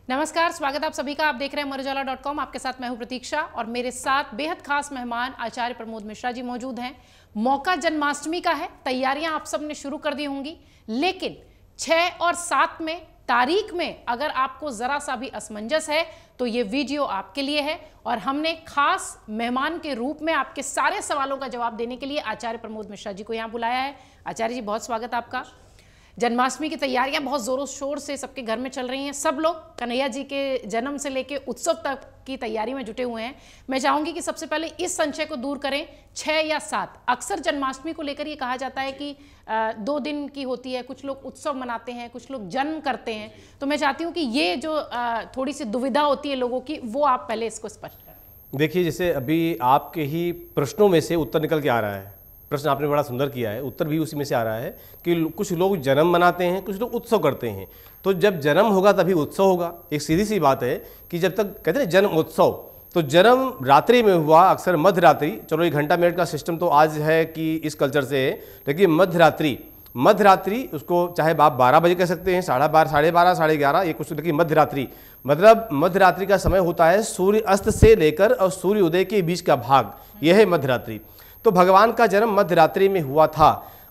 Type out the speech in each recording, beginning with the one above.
नमस्कार, स्वागत आप सभी का। आप देख रहे हैं अमरुजाला.com। आपके साथ मैं हूं प्रतीक्षा और मेरे साथ बेहद खास मेहमान आचार्य प्रमोद मिश्रा जी मौजूद हैं। मौका जन्माष्टमी का है, तैयारियां आप सब ने शुरू कर दी होंगी, लेकिन 6 और 7 में तारीख में अगर आपको जरा सा भी असमंजस है तो ये वीडियो आपके लिए है और हमने खास मेहमान के रूप में आपके सारे सवालों का जवाब देने के लिए आचार्य प्रमोद मिश्रा जी को यहाँ बुलाया है। आचार्य जी, बहुत स्वागत आपका। जन्माष्टमी की तैयारियां बहुत जोरों शोर से सबके घर में चल रही हैं। सब लोग कन्हैया जी के जन्म से लेके उत्सव तक की तैयारी में जुटे हुए हैं। मैं चाहूंगी कि सबसे पहले इस संशय को दूर करें, 6 या 7। अक्सर जन्माष्टमी को लेकर ये कहा जाता है कि 2 दिन की होती है, कुछ लोग उत्सव मनाते हैं, कुछ लोग जन्म करते हैं। तो मैं चाहती हूँ कि ये जो थोड़ी सी दुविधा होती है लोगों की, वो आप पहले इसको स्पष्ट करें। देखिए, जैसे अभी आपके ही प्रश्नों में से उत्तर निकल के आ रहा है। प्रश्न आपने बड़ा सुंदर किया है, उत्तर भी उसी में से आ रहा है कि कुछ लोग जन्म मनाते हैं, कुछ लोग उत्सव करते हैं। तो जब जन्म होगा तभी उत्सव होगा। एक सीधी सी बात है कि जब तक कहते हैं जन्म उत्सव, तो जन्म रात्रि में हुआ, अक्सर मध्य रात्रि। चलो 1 घंटा मिनट का सिस्टम तो आज है कि इस कल्चर से है, लेकिन मध्य रात्रि उसको चाहे आप 12 बजे कह सकते हैं, 12:30, 12:30, 11:30, ये कुछ। लेकिन मध्य रात्रि मतलब मध्य रात्रि का समय होता है सूर्य अस्त से लेकर और सूर्य उदय के बीच का भाग, यह है मध्य रात्रि। तो भगवान का जन्म मध्य रात्रि में हुआ था।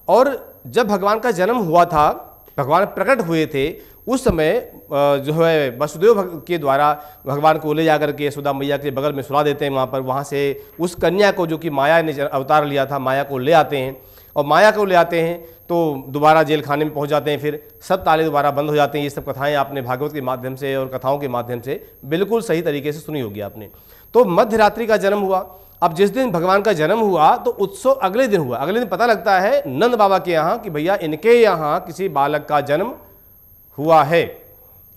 और जब भगवान का जन्म हुआ था, भगवान प्रकट हुए थे, उस समय जो है वसुदेव के द्वारा भगवान को ले जाकर के यशोदा मैया के बगल में सुला देते हैं। वहाँ से उस कन्या को, जो कि माया ने अवतार लिया था, माया को ले आते हैं। और माया को ले आते हैं तो दोबारा जेल खाने में पहुँच जाते हैं। फिर सब ताले दोबारा बंद हो जाते हैं। ये सब कथाएँ आपने भागवत के माध्यम से और कथाओं के माध्यम से बिल्कुल सही तरीके से सुनी होगी आपने। तो मध्य रात्रि का जन्म हुआ। अब जिस दिन भगवान का जन्म हुआ तो उत्सव अगले दिन हुआ। अगले दिन पता लगता है नंद बाबा के यहाँ कि भैया इनके यहाँ किसी बालक का जन्म हुआ है,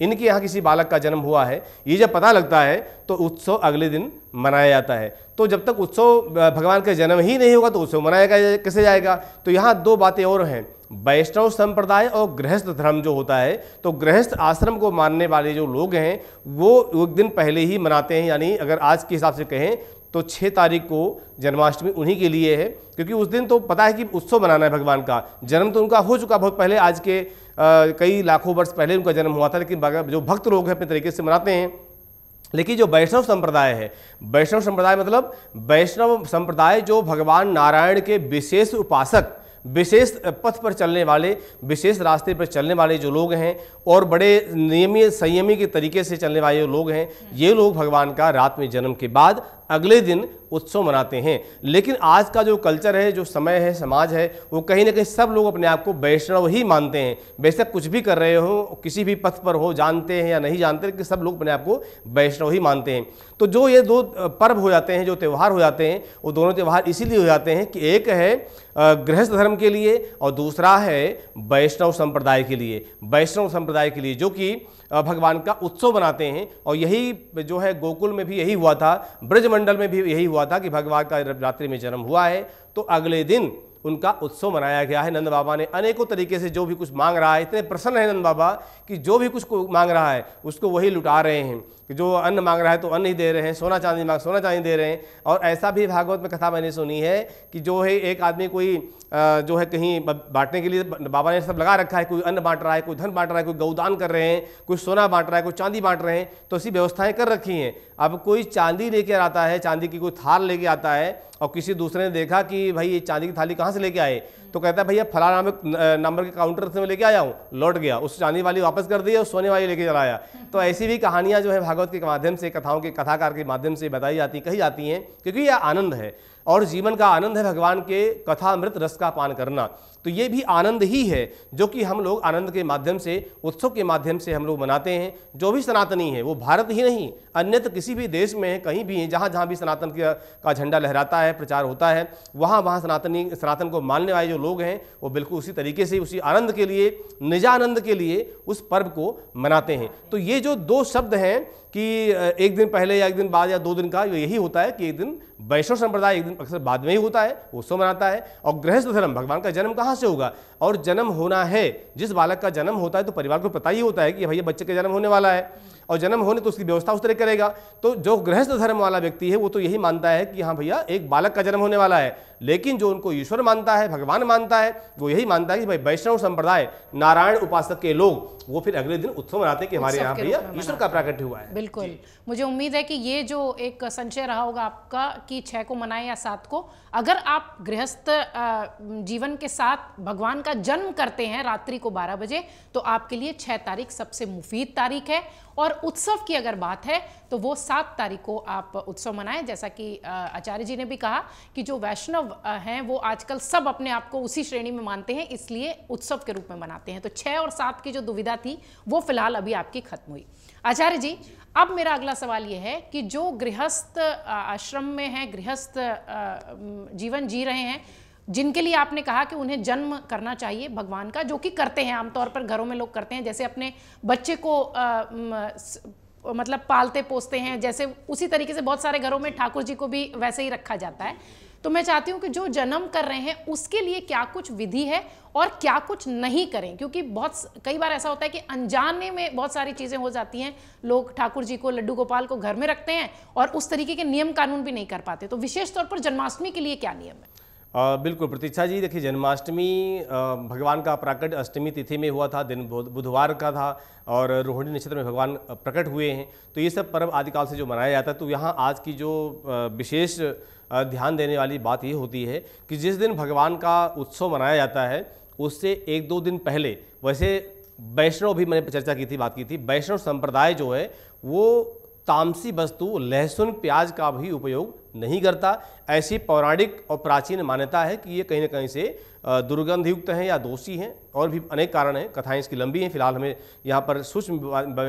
इनके यहाँ किसी बालक का जन्म हुआ है। ये जब पता लगता है तो उत्सव अगले दिन मनाया जाता है। तो जब तक उत्सव भगवान का जन्म ही नहीं होगा तो उत्सव मनाया कैसे जाएगा? तो यहाँ 2 बातें और हैं, वैष्णव संप्रदाय और गृहस्थ धर्म जो होता है। तो गृहस्थ आश्रम को मानने वाले जो लोग हैं वो 1 दिन पहले ही मनाते हैं। यानी अगर आज के हिसाब से कहें तो 6 तारीख को जन्माष्टमी उन्हीं के लिए है, क्योंकि उस दिन तो पता है कि उत्सव मनाना है भगवान का। जन्म तो उनका हो चुका बहुत पहले, आज के कई लाखों वर्ष पहले उनका जन्म हुआ था, लेकिन जो भक्त लोग हैं अपने तरीके से मनाते हैं। लेकिन जो वैष्णव संप्रदाय है, वैष्णव संप्रदाय मतलब वैष्णव संप्रदाय जो भगवान नारायण के विशेष उपासक, विशेष पथ पर चलने वाले, विशेष रास्ते पर चलने वाले जो लोग हैं और बड़े नियमित संयमी के तरीके से चलने वाले जो लोग हैं, ये लोग भगवान का रात में जन्म के बाद अगले दिन उत्सव मनाते हैं। लेकिन आज का जो कल्चर है, जो समय है, समाज है, वो कहीं ना कहीं सब लोग अपने आप को वैष्णव ही मानते हैं। बेशक कुछ भी कर रहे हो, किसी भी पथ पर हो, जानते हैं या नहीं जानते, लेकिन सब लोग अपने आप को वैष्णव ही मानते हैं। तो जो ये 2 पर्व हो जाते हैं, जो त्यौहार हो जाते हैं, वो दोनों त्यौहार इसीलिए हो जाते हैं कि एक है गृहस्थ धर्म के लिए और दूसरा है वैष्णव संप्रदाय के लिए। वैष्णव संप्रदाय के लिए जो कि भगवान का उत्सव बनाते हैं। और यही जो है गोकुल में भी यही हुआ था, ब्रजमंडल में भी यही हुआ था कि भगवान का रात्रि में जन्म हुआ है तो अगले दिन उनका उत्सव मनाया गया है। नंद बाबा ने अनेकों तरीके से जो भी कुछ मांग रहा है, इतने प्रसन्न है नंद बाबा कि जो भी कुछ मांग रहा है उसको वही लुटा रहे हैं। कि जो अन्न मांग रहा है तो अन्न ही दे रहे हैं, सोना चांदी दे रहे हैं। और ऐसा भी भागवत में कथा मैंने सुनी है कि जो है एक आदमी कोई जो है कहीं बांटने के लिए बाबा ने सब लगा रखा है, कोई अन्न बांट रहा है, कोई धन बांट रहा है, कोई गौदान कर रहे हैं, कोई सोना बांट रहा है, कोई चांदी बांट रहे हैं। तो ऐसी व्यवस्थाएं कर रखी हैं। अब कोई चांदी लेके आता है, चांदी की कोई थाल लेके आता है और किसी दूसरे ने देखा कि भाई ये चांदी की थाली कहाँ से लेके आए, तो कहता है भैया फला नंबर के काउंटर से मैं लेके आया हूँ, लौट गया, उस चांदी वाली वापस कर दी और सोने वाली लेके चला आया। तो ऐसी भी कहानियाँ जो है भागवत के माध्यम से, कथाओं के कथाकार के माध्यम से बताई जाती, कही जाती हैं, क्योंकि यह आनंद है और जीवन का आनंद है भगवान के कथामृत रस का पान करना। तो ये भी आनंद ही है जो कि हम लोग आनंद के माध्यम से, उत्सव के माध्यम से हम लोग मनाते हैं। जो भी सनातनी है, वो भारत ही नहीं अन्यत्र किसी भी देश में कहीं भी जहाँ जहाँ भी सनातन का झंडा लहराता है, प्रचार होता है, वहाँ सनातन को मानने वाले जो लोग हैं वो बिल्कुल उसी तरीके से, उसी आनंद के लिए, निजानंद के लिए उस पर्व को मनाते हैं। तो ये जो 2 शब्द हैं कि 1 दिन पहले या 1 दिन बाद या 2 दिन का, यही होता है कि 1 दिन वैष्णव संप्रदाय 1 दिन अक्सर बाद में ही होता है, उत्सव मनाता है। और गृहस्थ धर्म, भगवान का जन्म कहाँ से होगा? और जन्म होना है, जिस बालक का जन्म होता है तो परिवार को पता ही होता है कि भैया बच्चे का जन्म होने वाला है। और जन्म होने तो उसकी व्यवस्था उस तरह करेगा। तो जो गृहस्थ धर्म वाला व्यक्ति है वो तो यही मानता है कि हाँ भैया एक बालक का जन्म होने वाला है, लेकिन जो उनको ईश्वर मानता है, भगवान मानता है, वो यही मानता है कि भाई वैष्णव संप्रदाय, नारायण उपासक के लोग वो फिर अगले दिन उत्सव मनाते हैं कि हमारे यहाँ भैया ईश्वर का प्राकट्य हुआ है। बिल्कुल, मुझे उम्मीद है कि ये जो एक संशय रहा होगा आपका कि 6 को मनाएं या 7 को, अगर आप गृहस्थ जीवन के साथ भगवान का जन्म करते हैं रात्रि को 12 बजे, तो आपके लिए 6 तारीख सबसे मुफीद तारीख है। और उत्सव की अगर बात है तो वो 7 तारीख को आप उत्सव मनाएं। जैसा कि आचार्य जी ने भी कहा कि जो वैष्णव हैं वो आजकल सब अपने आप को उसी श्रेणी में मानते हैं, इसलिए उत्सव के रूप में मनाते हैं। तो 6 और 7 की जो दुविधा थी वो फिलहाल अभी आपकी खत्म हुई। आचार्य जी, अब मेरा अगला सवाल ये है कि जो गृहस्थ आश्रम में हैं, गृहस्थ जीवन जी रहे हैं, जिनके लिए आपने कहा कि उन्हें जन्म करना चाहिए भगवान का, जो कि करते हैं, आमतौर पर घरों में लोग करते हैं, जैसे अपने बच्चे को मतलब पालते पोसते हैं, जैसे उसी तरीके से बहुत सारे घरों में ठाकुर जी को भी वैसे ही रखा जाता है। तो मैं चाहती हूँ कि जो जन्म कर रहे हैं उसके लिए क्या कुछ विधि है और क्या कुछ नहीं करें, क्योंकि कई बार ऐसा होता है कि अनजाने में बहुत सारी चीज़ें हो जाती हैं, लोग ठाकुर जी को, लड्डू गोपाल को घर में रखते हैं और उस तरीके के नियम कानून भी नहीं कर पाते। तो विशेष तौर पर जन्माष्टमी के लिए क्या नियम है? बिल्कुल प्रतीक्षा जी, देखिए जन्माष्टमी भगवान का प्राकट्य अष्टमी तिथि में हुआ था, दिन बुधवार का था और रोहिणी नक्षत्र में भगवान प्रकट हुए हैं। तो ये सब पर्व आदिकाल से जो मनाया जाता है, तो यहाँ आज की जो विशेष ध्यान देने वाली बात ये होती है कि जिस दिन भगवान का उत्सव मनाया जाता है उससे 1-2 दिन पहले, वैसे वैष्णव भी मैंने चर्चा की थी, बात की थी, वैष्णव संप्रदाय जो है वो तामसी वस्तु लहसुन प्याज का भी उपयोग नहीं करता। ऐसी पौराणिक और प्राचीन मान्यता है कि ये कहीं ना कहीं से दुर्गंधयुक्त हैं या दोषी हैं, और भी अनेक कारण हैं, कथाएं इसकी लंबी हैं, फिलहाल हमें यहाँ पर सूक्ष्म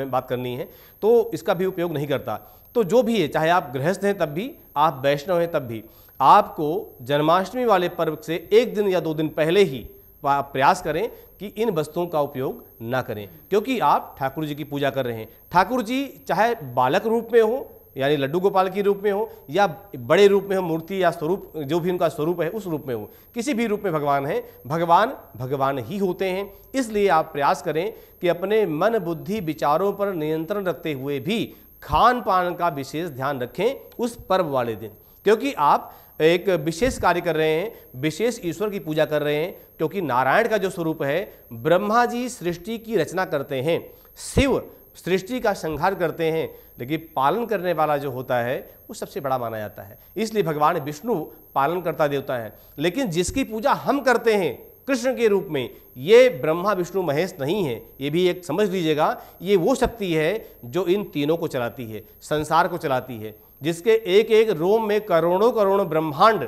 बात करनी है, तो इसका भी उपयोग नहीं करता। तो जो भी है, चाहे आप गृहस्थ हैं तब भी, आप वैष्णव हैं तब भी, आपको जन्माष्टमी वाले पर्व से 1 दिन या 2 दिन पहले ही प्रयास करें कि इन वस्तुओं का उपयोग ना करें, क्योंकि आप ठाकुर जी की पूजा कर रहे हैं। ठाकुर जी चाहे बालक रूप में हो, यानी लड्डू गोपाल के रूप में हो, या बड़े रूप में हो, मूर्ति या स्वरूप, जो भी उनका स्वरूप है उस रूप में हो, किसी भी रूप में भगवान है, भगवान ही होते हैं। इसलिए आप प्रयास करें कि अपने मन बुद्धि विचारों पर नियंत्रण रखते हुए भी खान पान का विशेष ध्यान रखें उस पर्व वाले दिन, क्योंकि आप एक विशेष कार्य कर रहे हैं, विशेष ईश्वर की पूजा कर रहे हैं। क्योंकि नारायण का जो स्वरूप है, ब्रह्मा जी सृष्टि की रचना करते हैं, शिव सृष्टि का संहार करते हैं, लेकिन पालन करने वाला जो होता है वो सबसे बड़ा माना जाता है। इसलिए भगवान विष्णु पालन करता देवता है, लेकिन जिसकी पूजा हम करते हैं कृष्ण के रूप में, ये ब्रह्मा विष्णु महेश नहीं है। ये भी एक समझ लीजिएगा, ये वो शक्ति है जो इन तीनों को चलाती है, संसार को चलाती है, जिसके एक एक रोम में करोड़ों करोड़ों ब्रह्मांड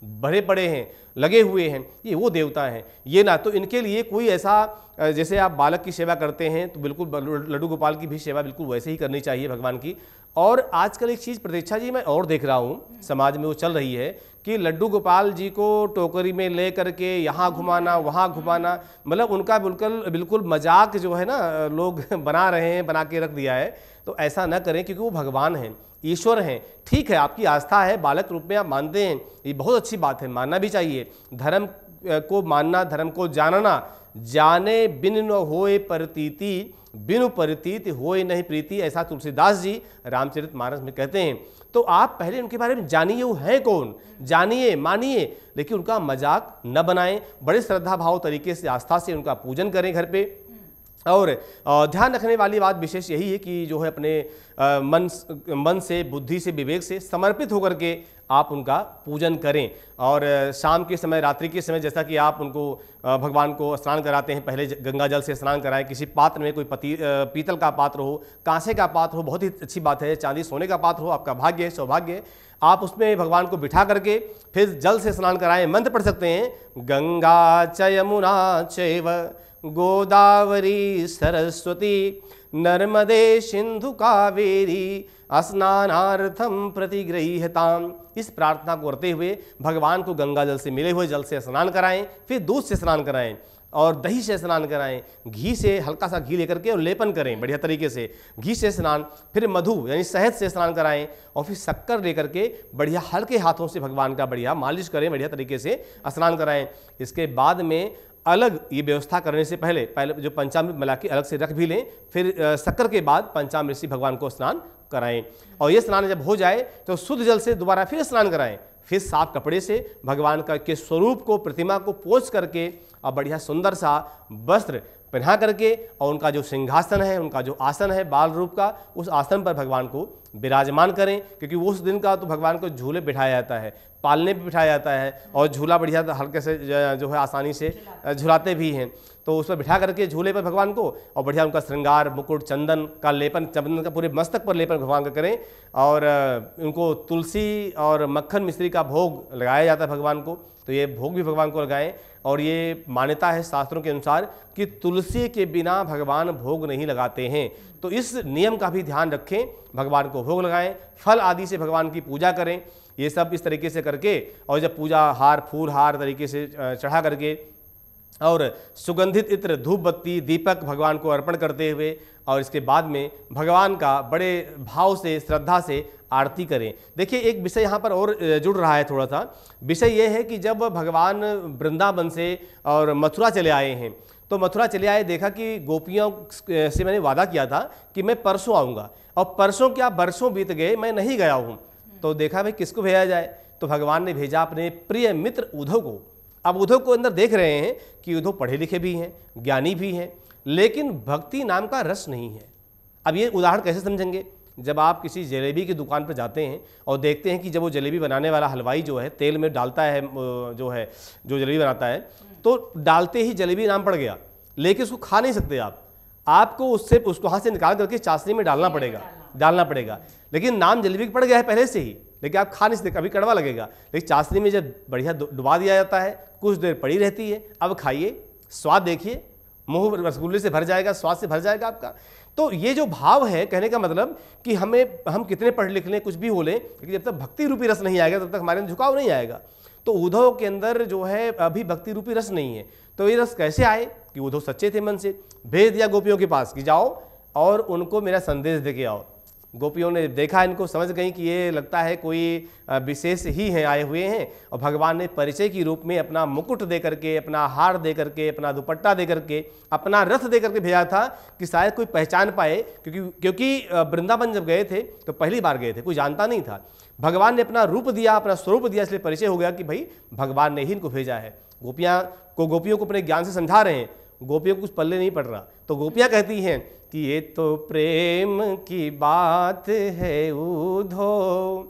भरे पड़े हैं, लगे हुए हैं, ये वो देवता हैं। ये ना तो इनके लिए कोई ऐसा, जैसे आप बालक की सेवा करते हैं तो बिल्कुल लड्डू गोपाल की भी सेवा बिल्कुल वैसे ही करनी चाहिए भगवान की। और आजकल एक चीज़ प्रतीक्षा जी मैं और देख रहा हूँ समाज में वो चल रही है कि लड्डू गोपाल जी को टोकरी में ले करके यहाँ घुमाना वहाँ घुमाना, मतलब उनका बिल्कुल मजाक जो है ना लोग बना रहे हैं, बना के रख दिया है। तो ऐसा न करें, क्योंकि वो भगवान हैं, ईश्वर हैं। ठीक है, आपकी आस्था है, बालक रूप में आप मानते हैं, ये बहुत अच्छी बात है, मानना भी चाहिए। धर्म को मानना, धर्म को जानना, जाने बिन न होए प्रतीति, बिनु प्रतीत होए नहीं प्रीति, ऐसा तुलसीदास जी रामचरितमानस में कहते हैं। तो आप पहले उनके बारे में जानिए, वो है कौन, जानिए, मानिए, लेकिन उनका मजाक न बनाएं। बड़े श्रद्धा भाव तरीके से, आस्था से उनका पूजन करें घर पे। और ध्यान रखने वाली बात विशेष यही है कि जो है अपने मन से, बुद्धि से, विवेक से समर्पित होकर के आप उनका पूजन करें। और शाम के समय, रात्रि के समय, जैसा कि आप उनको भगवान को स्नान कराते हैं, पहले गंगा जल से स्नान कराएं। किसी पात्र में, कोई पीतल का पात्र हो, कांसे का पात्र हो, बहुत ही अच्छी बात है। चांदी सोने का पात्र हो, आपका भाग्य है, सौभाग्य है। आप उसमें भगवान को बिठा करके फिर जल से स्नान कराएं। मंत्र पढ़ सकते हैं, गंगा च यमुना चैव गोदावरी सरस्वती नर्मदे सिंधु कावेरी स्नानार्थम प्रतिगृह्यताम। इस प्रार्थना को करते हुए भगवान को गंगा जल से, मिले हुए जल से स्नान कराएं, फिर दूध से स्नान कराएं और दही से स्नान कराएं, घी से, हल्का सा घी लेकर के और लेपन करें बढ़िया तरीके से, घी से स्नान, फिर मधु यानी शहद से स्नान कराएं और फिर शक्कर लेकर के बढ़िया हल्के हाथों से भगवान का बढ़िया मालिश करें, बढ़िया तरीके से स्नान कराएं। इसके बाद में अलग ये व्यवस्था करने से पहले जो पंचामृत मिला के अलग से रख भी लें, फिर शक्कर के बाद पंचामृत से भगवान को स्नान कराएं। और ये स्नान जब हो जाए तो शुद्ध जल से दोबारा फिर स्नान कराएं, फिर साफ कपड़े से भगवान का के स्वरूप को, प्रतिमा को पोंछ करके और बढ़िया सुंदर सा वस्त्र पहना करके और उनका जो सिंहासन है, उनका जो आसन है बाल रूप का, उस आसन पर भगवान को विराजमान करें। क्योंकि उस दिन का तो भगवान को झूले बिठाया जाता है, पालने पे बिठाया जाता है और झूला बढ़िया हल्के से जो है आसानी से झुलाते भी हैं। तो उस पर बिठा करके झूले पर भगवान को और बढ़िया उनका श्रृंगार, मुकुट, चंदन का लेपन, चंदन का पूरे मस्तक पर लेपन भगवान का करें। और उनको तुलसी और मक्खन मिश्री का भोग लगाया जाता है भगवान को, तो ये भोग भी भगवान को लगाएं। और ये मान्यता है शास्त्रों के अनुसार कि तुलसी के बिना भगवान भोग नहीं लगाते हैं, तो इस नियम का भी ध्यान रखें, भगवान को भोग लगाएं, फल आदि से भगवान की पूजा करें। ये सब इस तरीके से करके और जब पूजा हार फूल हार तरीके से चढ़ा करके और सुगंधित इत्र, धूप बत्ती, दीपक भगवान को अर्पण करते हुए और इसके बाद में भगवान का बड़े भाव से, श्रद्धा से आरती करें। देखिए एक विषय यहाँ पर और जुड़ रहा है थोड़ा सा। विषय ये है कि जब भगवान वृंदावन से और मथुरा चले आए हैं, तो मथुरा चले आए, देखा कि गोपियों से मैंने वादा किया था कि मैं परसों आऊँगा, और परसों क्या बरसों बीत गए, मैं नहीं गया हूँ। तो देखा भाई किसको भेजा जाए, तो भगवान ने भेजा अपने प्रिय मित्र उद्धव को। अब उद्धव को अंदर देख रहे हैं कि उद्धव पढ़े लिखे भी हैं, ज्ञानी भी हैं, लेकिन भक्ति नाम का रस नहीं है। अब ये उदाहरण कैसे समझेंगे, जब आप किसी जलेबी की दुकान पर जाते हैं और देखते हैं कि जब वो जलेबी बनाने वाला हलवाई जो है तेल में डालता है, जो जलेबी बनाता है, तो डालते ही जलेबी नाम पड़ गया, लेकिन उसको खा नहीं सकते आपको उसको हाथ से निकाल करके चाशनी में डालना पड़ेगा। लेकिन नाम जलेबी पड़ गया है पहले से ही, लेकिन आप खा नहीं सकते, कभी कड़वा लगेगा। लेकिन चाशनी में जब बढ़िया डुबा दिया जाता है, कुछ देर पड़ी रहती है, अब खाइए, स्वाद देखिए, मुंह रसगुल्ले से भर जाएगा, स्वाद से भर जाएगा आपका। तो ये जो भाव है, कहने का मतलब कि हम कितने पढ़ लिख लें, कुछ भी हो लें, लेकिन जब तक भक्ति रूपी रस नहीं आएगा तब तक हमारे अंदर झुकाव नहीं आएगा। तो उद्धव के अंदर जो है अभी भक्ति रूपी रस नहीं है। तो ये रस कैसे आए कि उद्धव सच्चे थे मन से, भेज दिया गोपियों के पास कि जाओ और उनको मेरा संदेश दे के आओ। गोपियों ने देखा, इनको समझ गई कि ये लगता है कोई विशेष ही है आए हुए हैं, और भगवान ने परिचय के रूप में अपना मुकुट दे करके, अपना हार दे करके, अपना दुपट्टा दे करके, अपना रथ दे करके भेजा था कि शायद कोई पहचान पाए। क्योंकि वृंदावन जब गए थे तो पहली बार गए थे, कोई जानता नहीं था। भगवान ने अपना रूप दिया, अपना स्वरूप दिया, इसलिए परिचय हो गया कि भाई भगवान ने ही इनको भेजा है। गोपियों को अपने ज्ञान से समझा रहे हैं, गोपियों को कुछ पल्ले नहीं पड़ रहा। तो गोपियाँ कहती हैं कि ये तो प्रेम की बात है उद्धव,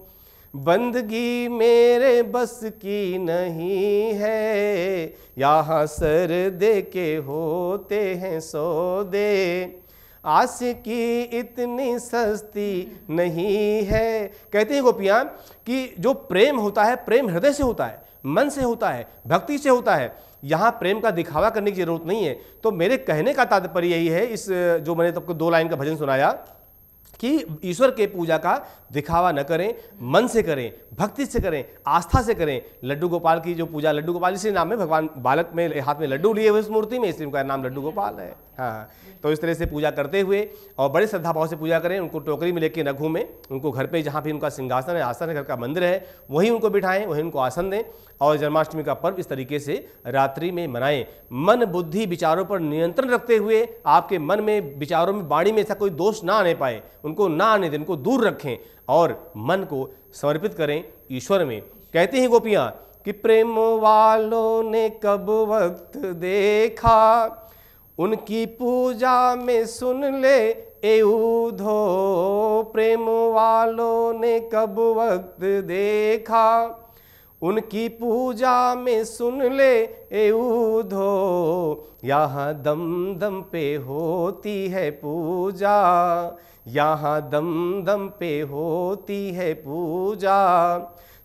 बंदगी मेरे बस की नहीं है, यहाँ सर दे के होते हैं सौदे, आस की इतनी सस्ती नहीं है। कहते हैं गोपियाँ कि जो प्रेम होता है, प्रेम हृदय से होता है, मन से होता है, भक्ति से होता है। यहाँ प्रेम का दिखावा करने की जरूरत नहीं है। तो मेरे कहने का तात्पर्य यही है, इस जो मैंने तुमको 2 लाइन का भजन सुनाया, कि ईश्वर के पूजा का दिखावा न करें, मन से करें, भक्ति से करें, आस्था से करें। लड्डू गोपाल की जो पूजा, लड्डू गोपाल इसी नाम है, भगवान बालक में हाथ में लड्डू लिए हुए इस मूर्ति में, इसलिए उनका नाम लड्डू गोपाल है। हाँ, तो इस तरह से पूजा करते हुए और बड़े श्रद्धा भाव से पूजा करें। उनको टोकरी में लेके न घूमें, उनको घर पे जहाँ भी उनका सिंहासन है, आसन है, घर का मंदिर है, वहीं उनको बिठाएं, वहीं उनको आसन दें। और जन्माष्टमी का पर्व इस तरीके से रात्रि में मनाएं। मन बुद्धि विचारों पर नियंत्रण रखते हुए, आपके मन में, विचारों में, वाणी में ऐसा कोई दोष ना आने पाए, उनको ना आने दें, उनको दूर रखें और मन को समर्पित करें ईश्वर में। कहती हैं गोपियाँ कि प्रेम वालों ने कब वक्त देखा, उनकी पूजा में सुन ले ए उद्धव, प्रेम वालों ने कब वक्त देखा, उनकी पूजा में सुन ले ए उद्धव, यहाँ दम दम पे होती है पूजा, यहाँ दम दम पे होती है पूजा,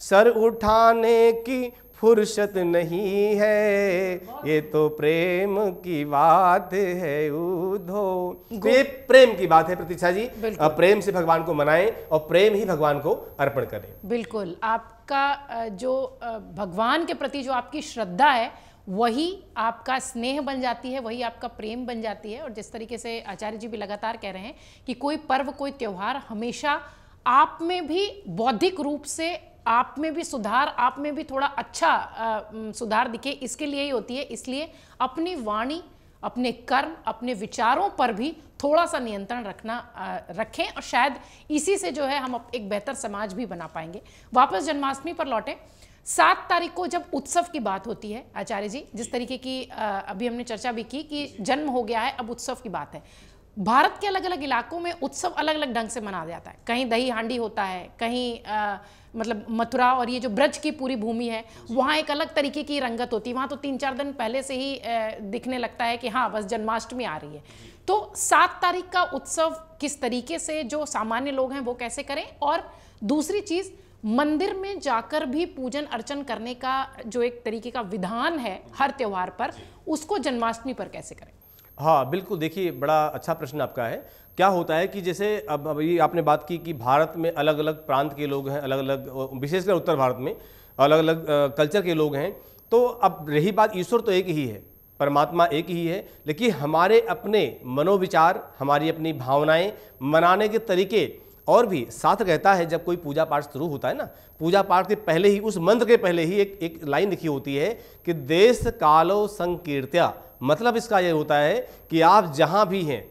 सर उठाने की फुर्सत नहीं है, ये तो प्रेम की बात है उद्धव। ये प्रेम की बात है प्रतीक्षा जी। प्रेम से भगवान को मनाएं और प्रेम ही भगवान को अर्पण करें। बिल्कुल, आपका जो भगवान के प्रति जो आपकी श्रद्धा है वही आपका स्नेह बन जाती है, वही आपका प्रेम बन जाती है। और जिस तरीके से आचार्य जी भी लगातार कह रहे हैं कि कोई पर्व, कोई त्योहार हमेशा आप में भी बौद्धिक रूप से आप में भी सुधार, आप में भी थोड़ा अच्छा सुधार दिखे, इसके लिए ही होती है। इसलिए अपनी वाणी, अपने कर्म, अपने विचारों पर भी थोड़ा सा नियंत्रण रखें और शायद इसी से जो है हम एक बेहतर समाज भी बना पाएंगे। वापस जन्माष्टमी पर लौटें। 7 तारीख को जब उत्सव की बात होती है आचार्य जी, जिस तरीके की अभी हमने चर्चा भी की कि जन्म हो गया है, अब उत्सव की बात है। भारत के अलग अलग इलाकों में उत्सव अलग अलग ढंग से मनाया जाता है। कहीं दही हांडी होता है, कहीं मतलब मथुरा और ये जो ब्रज की पूरी भूमि है वहाँ एक अलग तरीके की रंगत होती है। वहाँ तो 3-4 दिन पहले से ही दिखने लगता है कि हाँ बस जन्माष्टमी आ रही है। तो 7 तारीख का उत्सव किस तरीके से जो सामान्य लोग हैं वो कैसे करें, और दूसरी चीज़ मंदिर में जाकर भी पूजन अर्चन करने का जो एक तरीके का विधान है हर त्यौहार पर, उसको जन्माष्टमी पर कैसे करें? हाँ बिल्कुल, देखिए बड़ा अच्छा प्रश्न आपका है। क्या होता है कि जैसे अब अभी आपने बात की कि भारत में अलग अलग प्रांत के लोग हैं, अलग अलग, विशेषकर उत्तर भारत में अलग अलग कल्चर के लोग हैं। तो अब रही बात, ईश्वर तो एक ही है, परमात्मा एक ही है, लेकिन हमारे अपने मनोविचार, हमारी अपनी भावनाएं, मनाने के तरीके और भी साथ रहता है। जब कोई पूजा पाठ शुरू होता है ना, पूजा पाठ के पहले ही, उस मंत्र के पहले ही एक लाइन लिखी होती है कि देश कालो संकीर्त्या। मतलब इसका ये होता है कि आप जहाँ भी हैं,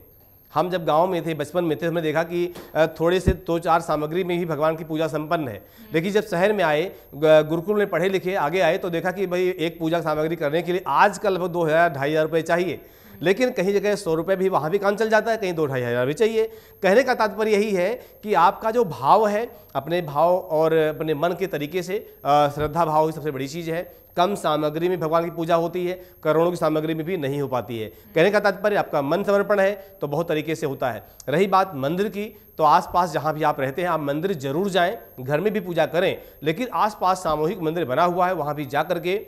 हम जब गांव में थे, बचपन में थे, हमने देखा कि थोड़े से 2-4 सामग्री में ही भगवान की पूजा संपन्न है। लेकिन जब शहर में आए, गुरुकुल में पढ़े लिखे आगे आए, तो देखा कि भाई एक पूजा सामग्री करने के लिए आजकल लगभग 2,000-2,500 रुपये चाहिए। लेकिन कहीं जगह 100 रुपये भी वहाँ भी काम चल जाता है, कहीं 2-2,5 हज़ार भी चाहिए। कहने का तात्पर्य यही है कि आपका जो भाव है, अपने भाव और अपने मन के तरीके से, श्रद्धा भाव ही सबसे बड़ी चीज़ है। कम सामग्री में भगवान की पूजा होती है, करोड़ों की सामग्री में भी नहीं हो पाती है। कहने का तात्पर्य आपका मन समर्पण है तो बहुत तरीके से होता है। रही बात मंदिर की, तो आसपास जहाँ भी आप रहते हैं आप मंदिर जरूर जाएं, घर में भी पूजा करें, लेकिन आसपास सामूहिक मंदिर बना हुआ है वहाँ भी जा करके,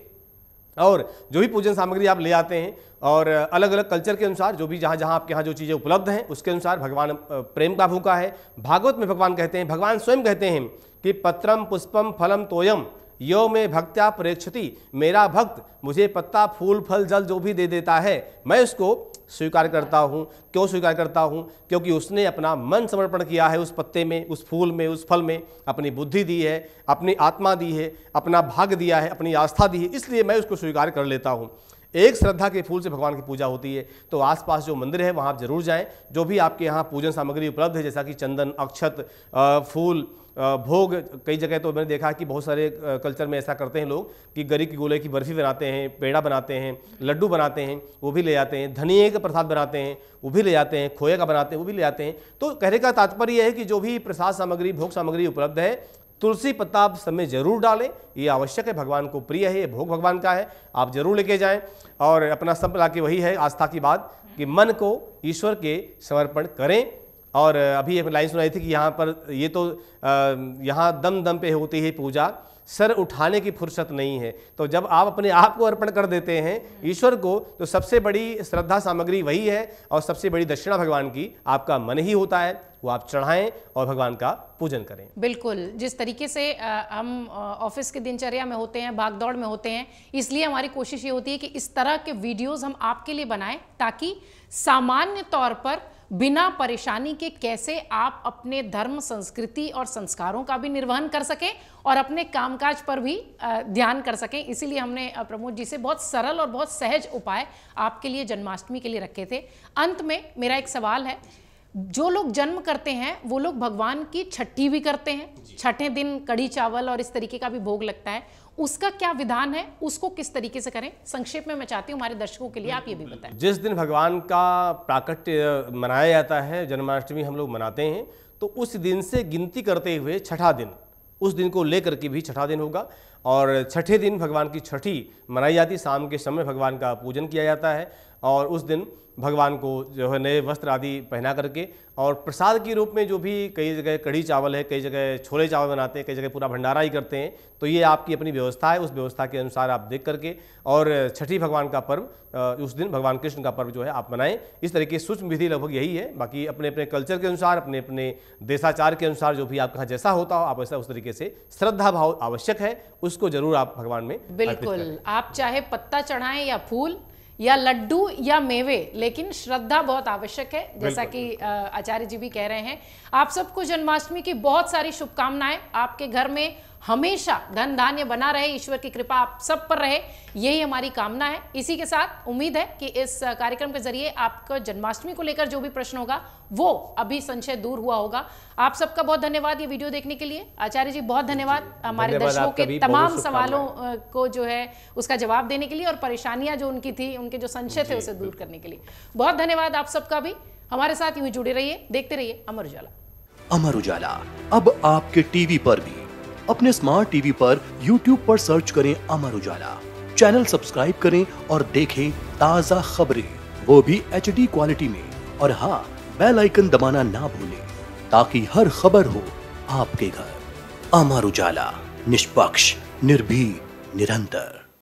और जो भी पूजन सामग्री आप ले आते हैं और अलग अलग कल्चर के अनुसार जो भी जहाँ जहाँ आपके यहाँ जो चीज़ें उपलब्ध हैं उसके अनुसार, भगवान प्रेम का भूखा है। भागवत में भगवान कहते हैं, भगवान स्वयं कहते हैं कि पत्रम पुष्पम फलम तोयम यो में भक्त्या प्रेक्षति। मेरा भक्त मुझे पत्ता फूल फल जल जो भी दे देता है मैं उसको स्वीकार करता हूँ। क्यों स्वीकार करता हूँ? क्योंकि उसने अपना मन समर्पण किया है उस पत्ते में, उस फूल में, उस फल में, अपनी बुद्धि दी है, अपनी आत्मा दी है, अपना भाग दिया है, अपनी आस्था दी है, इसलिए मैं उसको स्वीकार कर लेता हूँ। एक श्रद्धा के फूल से भगवान की पूजा होती है। तो आसपास जो मंदिर है वहाँ आप जरूर जाएं। जो भी आपके यहाँ पूजन सामग्री उपलब्ध है, जैसा कि चंदन, अक्षत, फूल, भोग, कई जगह तो मैंने देखा कि बहुत सारे कल्चर में ऐसा करते हैं लोग कि गरी की गोले की बर्फी बनाते हैं, पेड़ा बनाते हैं, लड्डू बनाते हैं, वो भी ले जाते हैं, धनिये का प्रसाद बनाते हैं, वो भी ले जाते हैं, खोए का बनाते हैं, वो भी ले जाते हैं। तो कहने का तात्पर्य यह है कि जो भी प्रसाद सामग्री, भोग सामग्री उपलब्ध है, तुलसी पत्ता आप सब में जरूर डालें, ये आवश्यक है, भगवान को प्रिय है, ये भोग भगवान का है, आप जरूर लेके जाएं। और अपना सब ला के, वही है आस्था की बात कि मन को ईश्वर के समर्पण करें। और अभी एक लाइन सुनाई थी कि यहाँ पर ये तो यहाँ दम दम पे होती है पूजा, सर उठाने की फुर्सत नहीं है। तो जब आप अपने आप को अर्पण कर देते हैं ईश्वर को, तो सबसे बड़ी श्रद्धा सामग्री वही है और सबसे बड़ी दक्षिणा भगवान की आपका मन ही होता है, वो आप चढ़ाएं और भगवान का पूजन करें। बिल्कुल, जिस तरीके से हम ऑफिस के दिनचर्या में होते हैं, भागदौड़ में होते हैं, इसलिए हमारी कोशिश ये होती है कि इस तरह के वीडियोस हम आपके लिए बनाएं ताकि सामान्य तौर पर बिना परेशानी के कैसे आप अपने धर्म, संस्कृति और संस्कारों का भी निर्वहन कर सकें और अपने कामकाज पर भी ध्यान कर सकें। इसीलिए हमने प्रमोद जी से बहुत सरल और बहुत सहज उपाय आपके लिए जन्माष्टमी के लिए रखे थे। अंत में मेरा एक सवाल है, जो लोग जन्म करते हैं वो लोग भगवान की छठी भी करते हैं, छठे दिन कढ़ी चावल और इस तरीके का भी भोग लगता है, उसका क्या विधान है, उसको किस तरीके से करें? संक्षेप में मैं चाहती हूँ हमारे दर्शकों के लिए आप ये भी बताएं। जिस दिन भगवान का प्राकट्य मनाया जाता है, जन्माष्टमी हम लोग मनाते हैं, तो उस दिन से गिनती करते हुए छठा दिन, उस दिन को लेकर के भी छठा दिन होगा। और छठे दिन भगवान की छठी मनाई जाती है, शाम के समय भगवान का पूजन किया जाता है और उस दिन भगवान को जो है नए वस्त्र आदि पहना करके, और प्रसाद के रूप में जो भी कई जगह कढ़ी चावल है, कई जगह छोले चावल बनाते हैं, कई जगह पूरा भंडारा ही करते हैं। तो ये आपकी अपनी व्यवस्था है, उस व्यवस्था के अनुसार आप देख करके, और छठी भगवान का पर्व उस दिन भगवान कृष्ण का पर्व जो है आप मनाएं। इस तरीके की सूक्ष्म विधि लगभग यही है। बाकी अपने अपने कल्चर के अनुसार, अपने अपने देशाचार के अनुसार जो भी आपके यहाँ जैसा होता हो, आप ऐसा उस तरीके से श्रद्धा भाव आवश्यक है, उसको जरूर आप भगवान में बिल्कुल, आप चाहे पत्ता चढ़ाएं या फूल या लड्डू या मेवे, लेकिन श्रद्धा बहुत आवश्यक है, जैसा कि आचार्य जी भी कह रहे हैं। आप सबको जन्माष्टमी की बहुत सारी शुभकामनाएं। आपके घर में हमेशा धन धान्य बना रहे, ईश्वर की कृपा आप सब पर रहे, यही हमारी कामना है। इसी के साथ उम्मीद है कि इस कार्यक्रम के जरिए आपको जन्माष्टमी को लेकर जो भी प्रश्न होगा वो अभी संशय दूर हुआ होगा। आप सबका बहुत धन्यवाद ये वीडियो देखने के लिए। आचार्य जी बहुत धन्यवाद हमारे दर्शकों के तमाम सवालों को जो है उसका जवाब देने के लिए और परेशानियां जो उनकी थी, उनके जो संशय थे उसे दूर करने के लिए बहुत धन्यवाद। आप सबका भी हमारे साथ यूं ही जुड़े रहिए, देखते रहिए अमर उजाला। अमर उजाला अब आपके टीवी पर भी। अपने स्मार्ट टीवी पर YouTube पर सर्च करें अमर उजाला, चैनल सब्सक्राइब करें और देखें ताजा खबरें, वो भी HD क्वालिटी में। और हाँ, बेल आइकन दबाना ना भूलें ताकि हर खबर हो आपके घर। अमर उजाला, निष्पक्ष, निर्भीक, निरंतर।